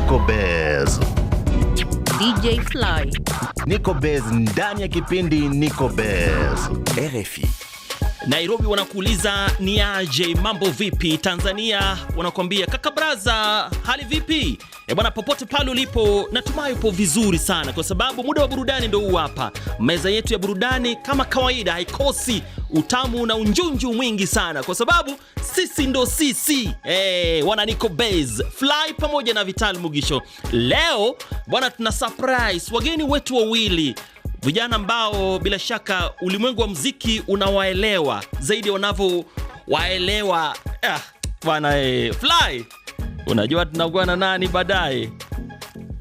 Nico Bez. DJ Fly. Nico Bez ndani ya kipindi Nico Bez. RFI. Nairobi wanakuuliza ni aje, mambo vipi? Tanzania wanakuambia kaka braza, hali vipi? Bwana, popote pale ulipo natumai upo vizuri sana, kwa sababu muda wa burudani ndio huu hapa. Meza yetu ya burudani kama kawaida haikosi utamu na unjunju mwingi sana, kwa sababu sisi ndo sisi. Wana Nico Bez, Fly pamoja na Vital Mugisho. Leo bwana, tuna surprise wageni wetu wawili. Vijana ambao bila shaka ulimwengu wa muziki unawaelewa zaidi wanavyowaelewa. Bwana Fly, unajua tunakuwa na nani baadaye?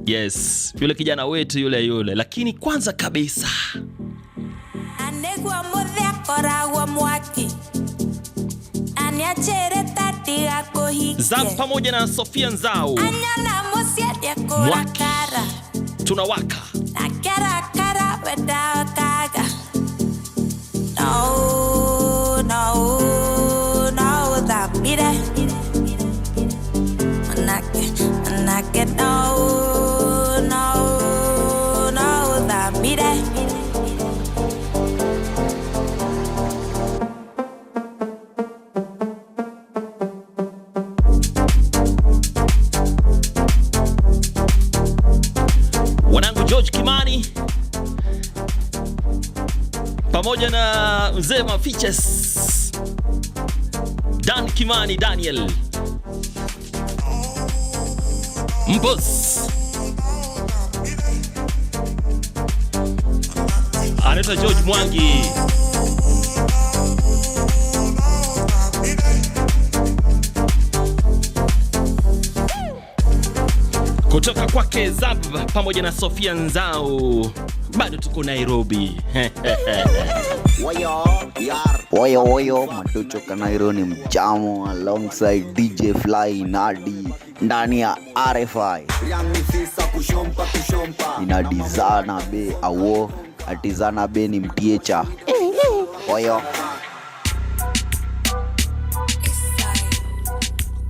Yes, yule kijana wetu yule. Lakini kwanza kabisa anegwa modhe koragwa mwaki aniachere tatia kohike Zap pamoja na Sofia Nzao anyana mosia ya korakara tunawaka na kara without kaga. No, that be that. Manake, no, that be that. Wanangu George Kimani pamoja na mzee wa features Dan Kimani Daniel Mbos, anaitwa George Mwangi kutoka kwake Zab pamoja na Sofia Nzao. Bado tuko Nairobi. Oyo, matucho kanairo ni mchamo alongside DJ Fly Nadi ndani ya RFI. Inadizana be awo, atizana be ni mtiecha. Oyo.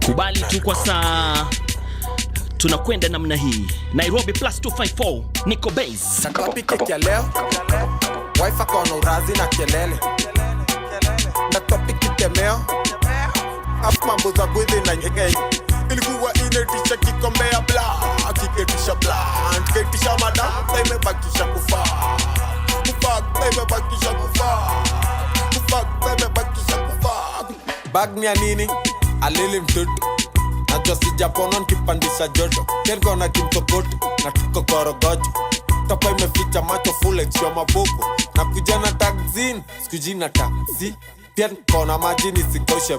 Kubali tu kwa saa. Tunakwenda namna hii. Nairobi +254 Nico Bez. Natopike kia leo Wife akona urazi na kelele. Natopike temeo Afu mambo za gwezi na nyege. Ilikuwa inetisha kikombea bla, kiketisha bla, kiketisha madam, imebakisha kufa. Imebakisha kufa. Bag ni ya nini? Alili mtutu. Najua sijapono nikipandisha joto. Kelko na kimtokoto na tuko korogocho. Topa imeficha macho full extra mabubu. Na kujana taxin, sikujina taxi. Pia nikona maji nisikoshe.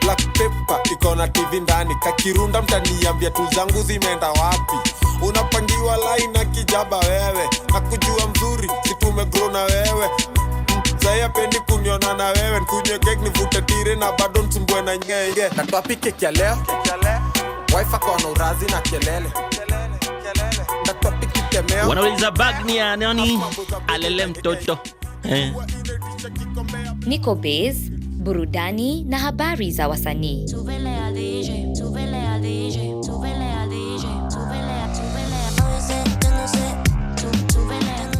Black pepper, ikona TV ndani. Kakirunda mtaniambia tu zangu zimeenda wapi. Unapangiwa line na kijaba wewe. Nakujua mzuri, situmegrow na wewe. Zaya pendi kunyona na wewe. Nkunywe kek nivute tire na bado nsumbwe na ngenge. Natopike kia leo Wife akona urazi na kelele. Natopike temeo. Wanauliza bag ni ya nani? Alele mtoto. Nico Bez, burudani na habari za wasanii.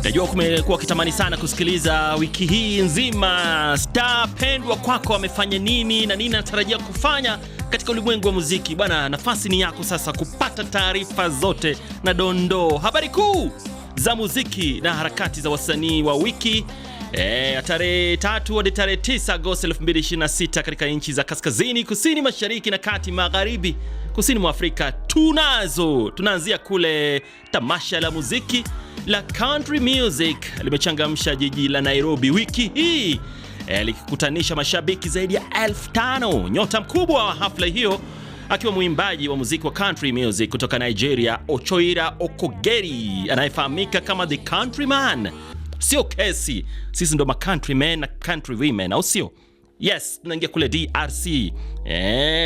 Najua kumekuwa kitamani sana kusikiliza wiki hii nzima star pendwa kwako amefanya nini na nini anatarajia kufanya katika ulimwengu wa muziki. Bwana, nafasi ni yako sasa kupata taarifa zote na dondoo, habari kuu za muziki na harakati za wasanii wa wiki tarehe 3 hadi tarehe 9 Agosti 2026 katika nchi za kaskazini, kusini, mashariki na kati magharibi. Kusini mwa Afrika tunaanzia kule tamasha la muziki la Country Music limechangamsha jiji la Nairobi wiki hii, likikutanisha mashabiki zaidi ya 5,000. Nyota mkubwa wa hafla hiyo akiwa muimbaji wa muziki wa Country Music kutoka Nigeria, Ochoira Okogeri, anayefahamika kama The Countryman. Sio kesi, sisi ndo ma countrymen na country women, au sio? Yes, tunaingia kule DRC.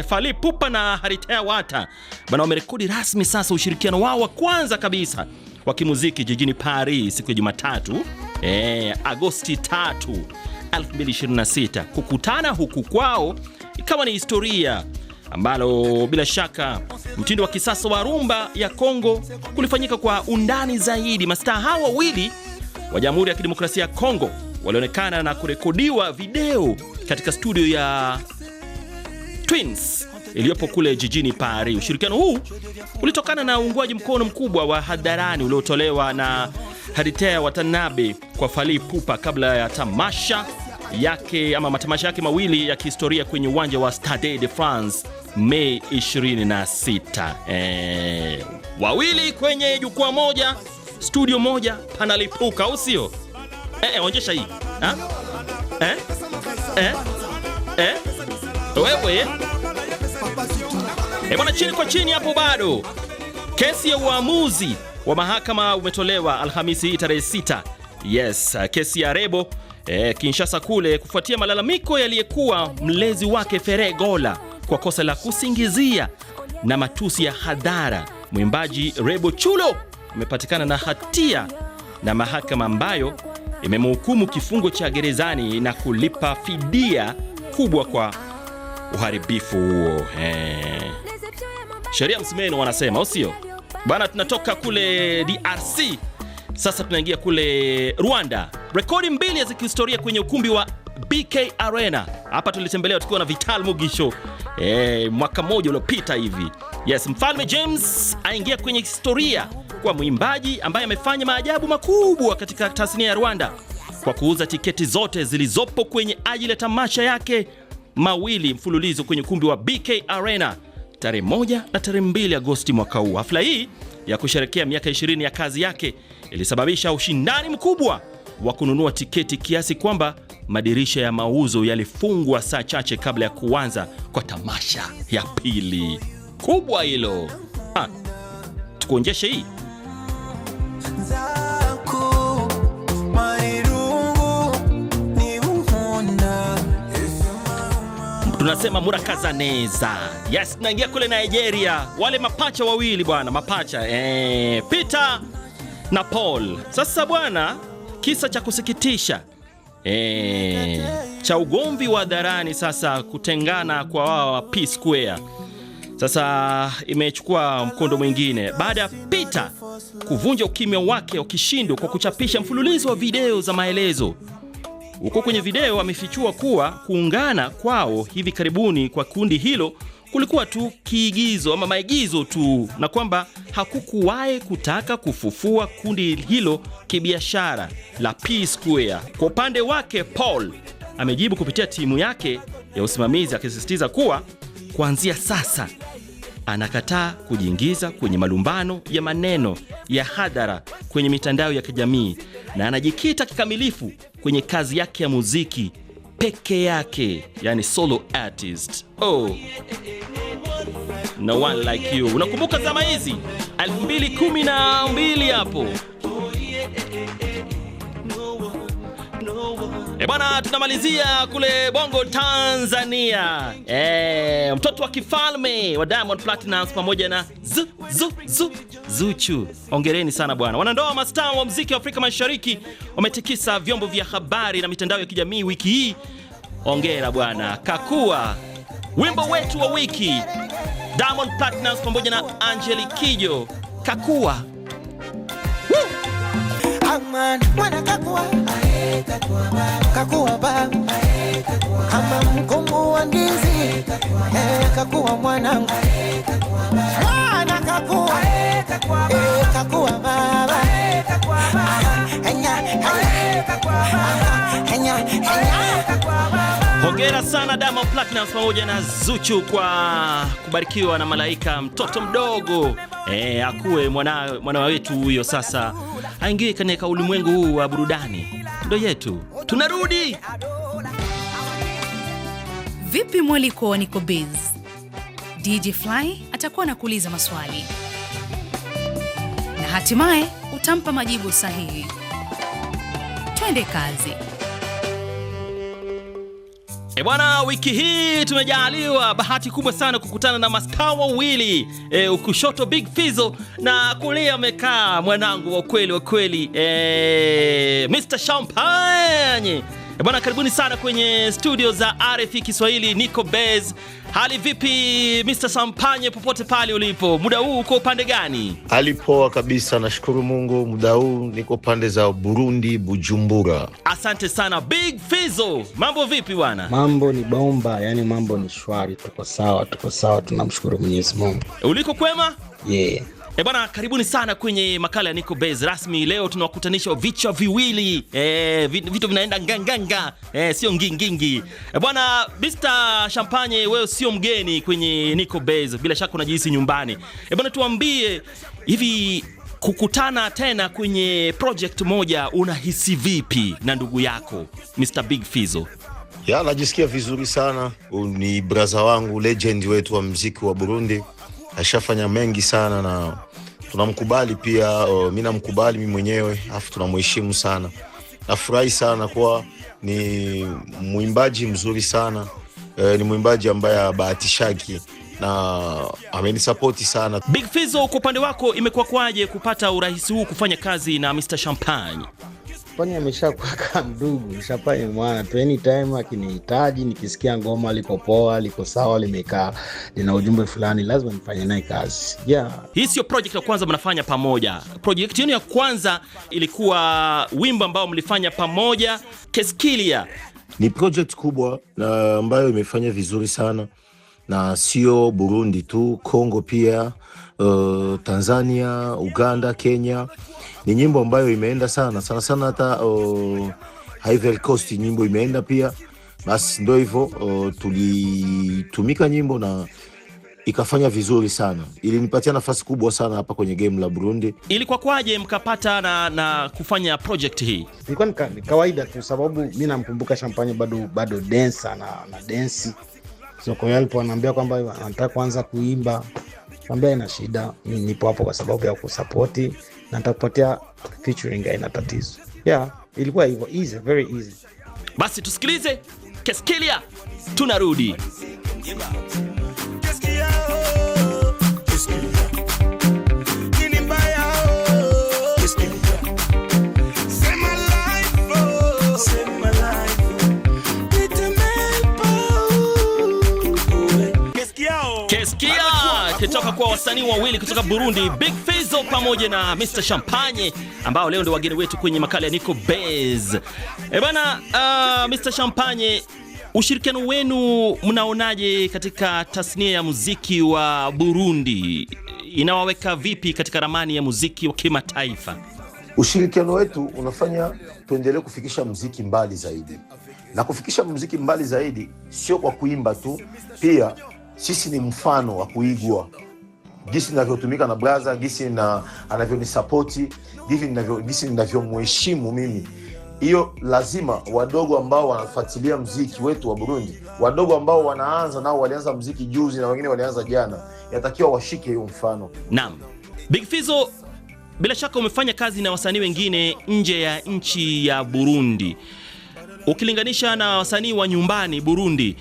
Fally Ipupa na Haritea Wata bana wamerekodi rasmi sasa ushirikiano wao wa kwanza kabisa wa kimuziki jijini Paris siku ya Jumatatu, Agosti 3, 2026. Kukutana huku kwao ikawa ni historia ambalo bila shaka mtindo wa kisasa wa rumba ya Kongo kulifanyika kwa undani zaidi. Mastaa hawa wawili wa Jamhuri ya Kidemokrasia ya Kongo walionekana na kurekodiwa video katika studio ya Twins iliyopo kule jijini Paris. Ushirikiano huu ulitokana na uungwaji mkono mkubwa wa hadharani uliotolewa na Heritea Watanabe kwa Fally Ipupa kabla ya tamasha yake ama matamasha yake mawili ya kihistoria kwenye uwanja wa Stade de France Mei 26. Wawili kwenye jukwaa moja, studio moja, panalipuka au sio? Onyesha hii. Ha? Wewe. Bwana, chini kwa chini hapo bado. Kesi ya uamuzi wa mahakama umetolewa Alhamisi tarehe 6. Yes, kesi ya Rebo Kinshasa kule kufuatia malalamiko yaliyekuwa mlezi wake Ferre Gola kwa kosa la kusingizia na matusi ya hadhara. Mwimbaji Rebo Chulo amepatikana na hatia na mahakama ambayo imemhukumu kifungo cha gerezani na kulipa fidia kubwa kwa uharibifu huo. Sheria msimeno wanasema, usio? Bana, tunatoka kule DRC. Sasa tunaingia kule Rwanda. Rekodi mbili za kihistoria kwenye ukumbi wa BK Arena. Hapa tulitembelea tukiwa na Vital Mugisho mwaka mmoja uliopita hivi. Yes, Mfalme James aingia kwenye historia kwa mwimbaji ambaye amefanya maajabu makubwa katika tasnia ya Rwanda kwa kuuza tiketi zote zilizopo kwenye ajili ya tamasha yake mawili mfululizo kwenye ukumbi wa BK Arena tarehe 1 na tarehe 2 Agosti mwaka huu. Hafla hii ya kusherehekea miaka 20 ya kazi yake ilisababisha ushindani mkubwa wa kununua tiketi kiasi kwamba madirisha ya mauzo yalifungwa saa chache kabla ya kuanza kwa tamasha ya pili. Kubwa hilo. Tukuonyeshe hii. Tunasema Murakazaneza. Yes, naingia kule Nigeria. Wale mapacha wawili bwana, mapacha. Peter na Paul. Sasa bwana, kisa cha kusikitisha. Cha ugomvi wa hadharani sasa kutengana kwa wao wa P Square. Sasa imechukua mkondo mwingine baada ya Peter kuvunja ukimya wake wa kishindo kwa kuchapisha mfululizo wa video za maelezo. Huko kwenye video amefichua kuwa kuungana kwao hivi karibuni kwa kundi hilo kulikuwa tu kiigizo ama maigizo tu, na kwamba hakukuwahi kutaka kufufua kundi hilo kibiashara la P Square. Kwa upande wake Paul amejibu kupitia timu yake ya usimamizi akisisitiza kuwa kuanzia sasa anakataa kujiingiza kwenye malumbano ya maneno ya hadhara kwenye mitandao ya kijamii na anajikita kikamilifu kwenye kazi yake ya muziki peke yake, yani solo artist. No one like you. Unakumbuka zama hizi 2012 hapo. Bwana, tunamalizia kule Bongo Tanzania. Mtoto wa kifalme wa Diamond Platnumz pamoja na Zuchu. Hongereni sana bwana. Wanandoa mastaa wa muziki wa Afrika Mashariki wametikisa vyombo vya habari na mitandao ya kijamii wiki hii. Hongera bwana. Kakua wimbo wetu wa wiki, Diamond Platnumz pamoja na Angelique Kidjo. Kakua. Mwana kakua, kakua baba, kama mkungu wa ndizi, kakua mwanangu, mwana kakua, kakua baba, Hongera sana Diamond Platnumz pamoja na Zuchu kwa kubarikiwa na malaika mtoto mdogo. Akuwe mwana wetu huyo sasa aingie katika ulimwengu huu wa burudani. Ndo yetu. Tunarudi. Vipi mwaliko wa Niko Biz? DJ Fly atakuwa anakuuliza maswali na hatimaye utampa majibu sahihi. Twende kazi. Bwana, wiki hii tumejaliwa bahati kubwa sana kukutana na mastaa wawili. Kushoto Big Fizzo na kulia amekaa mwanangu wa kweli Mr. Champagne. Bwana, karibuni sana kwenye studio za RFI Kiswahili. Nico Bez, hali vipi Mr. Champagne popote pale ulipo? Muda huu uko upande gani? Hali poa kabisa, nashukuru Mungu. Muda huu niko pande za Burundi, Bujumbura. Asante sana. Big Fizzo, mambo vipi bwana? Mambo ni bomba, yani mambo ni shwari, tuko sawa, tunamshukuru Mwenyezi Mungu. Uliko kwema? Yeah. Bwana, karibuni sana kwenye makala ya Nico Bez rasmi. Leo tunawakutanisha vichwa viwili. Vitu vinaenda nganganga. Sio ngingingi. Bwana, Mr. Champagne, wewe sio mgeni kwenye Nico Bez. Bila shaka unajihisi nyumbani. Bwana, tuambie hivi, kukutana tena kwenye project moja unahisi vipi na ndugu yako Mr. Big Fizzo? Ya, najisikia vizuri sana. Ni brother wangu, legend wetu wa muziki wa Burundi. Ashafanya mengi sana na tunamkubali pia. Mimi namkubali mimi mwenyewe, afu tunamheshimu sana. Nafurahi sana kwa ni mwimbaji mzuri sana. Ni mwimbaji ambaye bahatishaki na amenisupport sana. Big Fizzo, kwa upande wako imekuwa kwaje kupata urahisi huu kufanya kazi na Mr. Champagne? Champagne ameshakuwa kama ndugu. Champagne mwana tu, anytime akinihitaji, nikisikia ngoma liko poa, liko sawa, limekaa, lina ujumbe fulani, lazima nifanye naye kazi. Yeah. Hii sio project ya kwanza mnafanya pamoja. Project yenu ya kwanza ilikuwa wimbo ambao mlifanya pamoja, Keskilia. Ni project kubwa na ambayo imefanya vizuri sana, na sio Burundi tu, Kongo pia, Tanzania, Uganda, Kenya. Ni nyimbo ambayo imeenda sana hata Ivory Coast nyimbo imeenda pia. Basi ndio hivyo, tulitumika nyimbo na ikafanya vizuri sana. Ilinipatia nafasi kubwa sana hapa kwenye game la Burundi. Ilikuwa kwaje mkapata na kufanya project hii? Ilikuwa ni kawaida tu, sababu mimi namkumbuka Champagne bado dancer na dance. So kwa hiyo alipoanambia kwamba anataka kuanza kuimba, kwambia ina shida, mimi nipo hapo kwa sababu ya kusupport na nitakupatia featuring, haina tatizo. Yeah, ilikuwa hivyo, easy, very easy. Basi tusikilize Keskilia, tunarudi. Kitoka kwa wasanii wawili kutoka Burundi, Big Fizzo pamoja na Mr. Champagne, ambao leo ndio wageni wetu kwenye makala ya Nico Bez. Bana, Mr. Champagne, ushirikiano wenu mnaonaje katika tasnia ya muziki wa Burundi? Inawaweka vipi katika ramani ya muziki wa kimataifa? Ushirikiano wetu unafanya tuendelee kufikisha muziki mbali zaidi. Na kufikisha muziki mbali zaidi sio kwa kuimba tu, pia sisi ni mfano wa kuigwa. Gisi ninavyotumika na brother, gisi anavyonisapoti, gisi ninavyomheshimu mimi. Hiyo lazima wadogo ambao wanafuatilia muziki wetu wa Burundi, wadogo ambao wanaanza nao, walianza muziki juzi na wengine walianza jana, yatakiwa washike hiyo mfano. Naam. Big Fizzo, bila shaka umefanya kazi na wasanii wengine nje ya nchi ya Burundi. Ukilinganisha na wasanii wa nyumbani Burundi,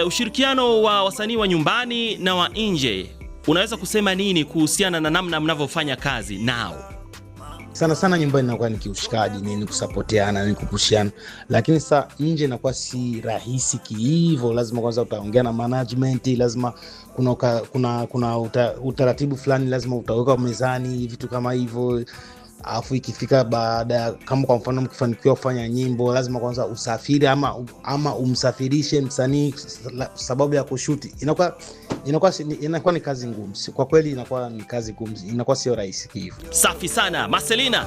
ushirikiano wa wasanii wa nyumbani na wa nje, unaweza kusema nini kuhusiana na namna mnavyofanya kazi nao? Sana nyumbani inakuwa ni kiushikaji, ni kusapotiana, ni kupushiana. Lakini sasa nje inakuwa si rahisi hivyo. Lazima kwanza utaongea na management, lazima kuna utaratibu fulani lazima utaweka mezani, vitu kama hivyo. Afu ikifika baada, kama kwa mfano mkifanikiwa kufanya nyimbo, lazima kwanza usafiri ama umsafirishe msanii sababu ya kushuti. Inakuwa ni kazi ngumu. Kwa kweli inakuwa ni kazi ngumu, inakuwa sio rahisi hivyo. Safi sana. Marcelina.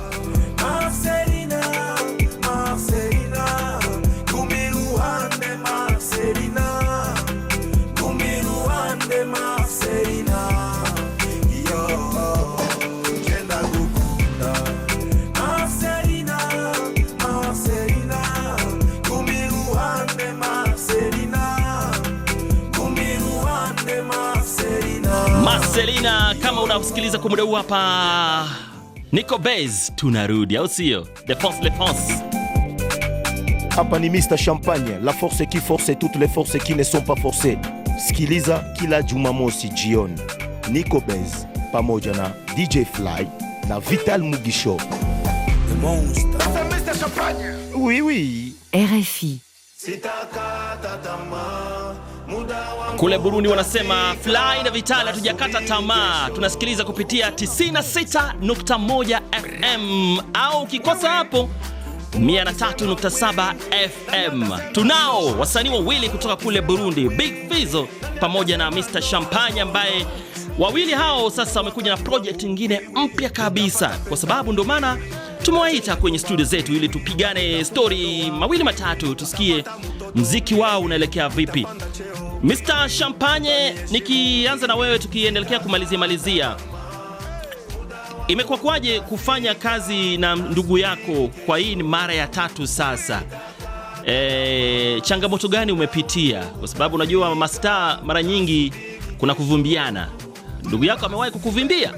Marcelina, kama unasikiliza kwa muda huu hapa Nico Bez, tunarudi, au sio? Le France. Hapa ni Mr. Champagne, la force qui force et toutes les forces qui ne sont pas forcées. Sikiliza kila Jumamosi jioni. Nico Bez pamoja na DJ Fly na Vital Mugisho. The monster. Mr. Champagne. Oui. RFI. Kule Burundi wanasema Fly na Vitala tujakata tamaa. Tunasikiliza kupitia 96.1 FM au ukikosa hapo 103.7 FM. Tunao wasanii wawili kutoka kule Burundi, Big Fizzo pamoja na Mr Champagne, ambaye wawili hao sasa wamekuja na project nyingine mpya kabisa. Kwa sababu ndio maana tumewaita kwenye studio zetu ili tupigane story mawili matatu, tusikie muziki wao unaelekea vipi. Mr Champagne, nikianza na wewe tukiendelea kumalizia. Imekuwa kwaje kufanya kazi na ndugu yako kwa hii ni mara ya 3 sasa? Changamoto gani umepitia? Kwa sababu unajua mastaa mara nyingi kuna kuvumbiana. Ndugu yako amewahi kukuvimbia?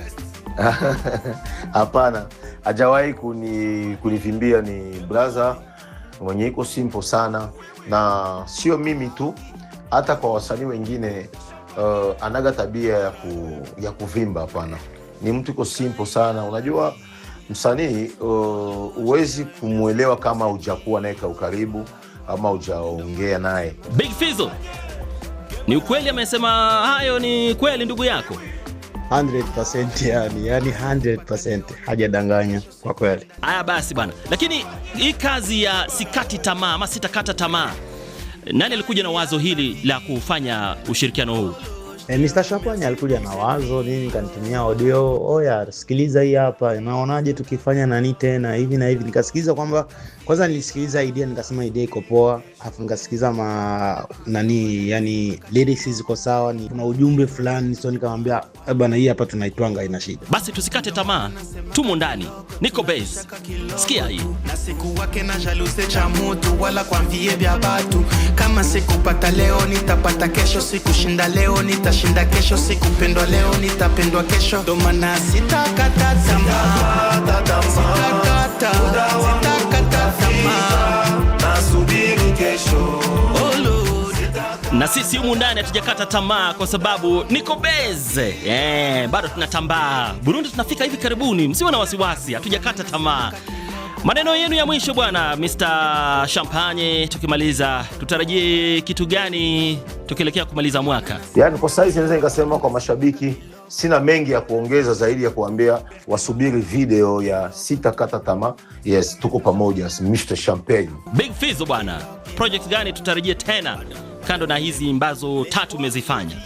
Hapana, hajawahi kunivimbia. Ni brother mwenye iko simple sana, na sio mimi tu, hata kwa wasanii wengine anaga tabia ya kuvimba. Hapana, ni mtu iko simple sana. Unajua msanii uwezi kumuelewa kama hujakuwa naye kwa ukaribu ama hujaongea naye. Big Fizzo, ni ukweli amesema hayo? Ni kweli ndugu yako? 100% yani 100% hajadanganya kwa kweli. Haya basi bwana. Lakini hii kazi ya sikati tamaa ama sitakata tamaa, nani alikuja na wazo hili la kufanya ushirikiano huu? Mr Champagne alikuja na wazo, nini kanitumia audio, oya sikiliza hii hapa, unaonaje tukifanya nani tena hivi na hivi. Nikasikiliza kwamba kwanza nilisikiliza idea, nikasema idea iko poa, afu nikasikiliza yani lyrics ziko sawa, ni kuna ujumbe fulani, so nikamwambia bwana hii hapa tunaitwanga, ina shida. Basi tusikate tamaa, tumo ndani. Niko Base. Sikia hii. Na siku wake na jaluse cha mtu wala kwa mvie vya watu. Kama sikupata leo nitapata kesho, sikushinda leo nitashinda kesho, sikupendwa leo nitapendwa kesho. Ndo maana sitakata tamaa, sitakata tamaa, nasubiri kesho. Na sisi humu ndani hatujakata tamaa kwa sababu Niko Base. Bado tunatambaa. Burundi tunafika hivi karibuni, msiwe na wasiwasi, hatujakata tamaa. Maneno yenu ya mwisho bwana Mr Champagne, tukimaliza tutarajie kitu gani tukielekea kumaliza mwaka? Yani kwa sasa naweza nikasema kwa mashabiki sina mengi ya kuongeza zaidi ya kuambia wasubiri video ya Sitakata Tamaa. Yes, tuko pamoja, Mr Champagne. Big Fizzo bwana, project gani tutarajie tena kando na hizi ambazo 3 umezifanya?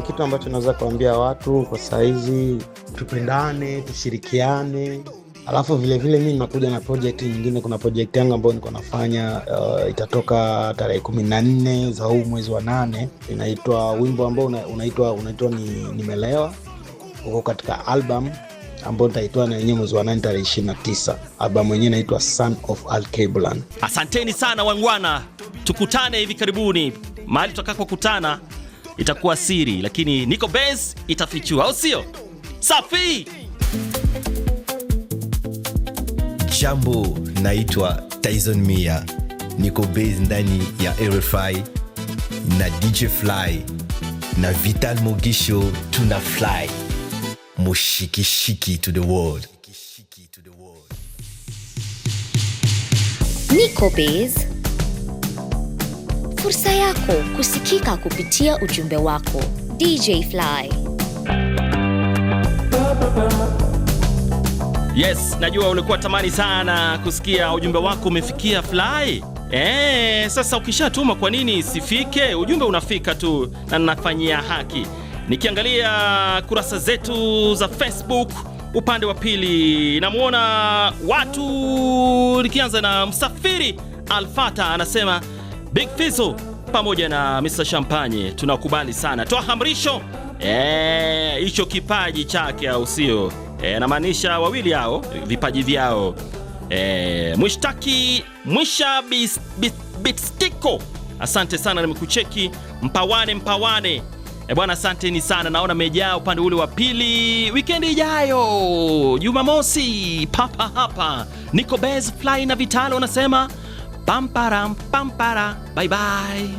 Kitu ambacho naweza kuambia watu kwa saizi, tupendane, tushirikiane. Alafu vile mimi nakuja na project nyingine. Kuna project yangu ambayo niko nafanya, itatoka tarehe 14 za huu mwezi wa 8. Inaitwa wimbo ambao unaitwa Nimelewa. Uko katika album ambayo nitaitoa na yenyewe mwezi wa 8 tarehe 29. Album yenyewe inaitwa Son of Al-Keblan. Asanteni sana wangwana. Tukutane hivi karibuni. Mahali tutakapokutana itakuwa siri, lakini Niko Base itafichua, au sio? Safi. Jambo, naitwa Tyson Mia. Niko Base ndani ya RFI na DJ Fly na Vital Mogisho. Tuna fly mushikishiki to the world. Niko Base, fursa yako kusikika kupitia ujumbe wako. DJ Fly. Yes, najua ulikuwa tamani sana kusikia ujumbe wako umefikia Fly. Sasa ukishatuma kwa nini sifike? Ujumbe unafika tu na ninafanyia haki. Nikiangalia kurasa zetu za Facebook upande wa pili, namuona watu, nikianza na Msafiri Alfata anasema Big Fizzo pamoja na Mr Champagne tunakubali sana. Toa hamrisho. Hicho kipaji chake au sio? Namaanisha wawili hao vipaji vyao. Mwisha Bitstiko. Asante sana, nimekucheki. Mpawane. Bwana asanteni sana, naona mejaa upande ule wa pili. Weekend ijayo Jumamosi papa hapa Niko Base. Fly na Vitalo wanasema pampara. Bye bye.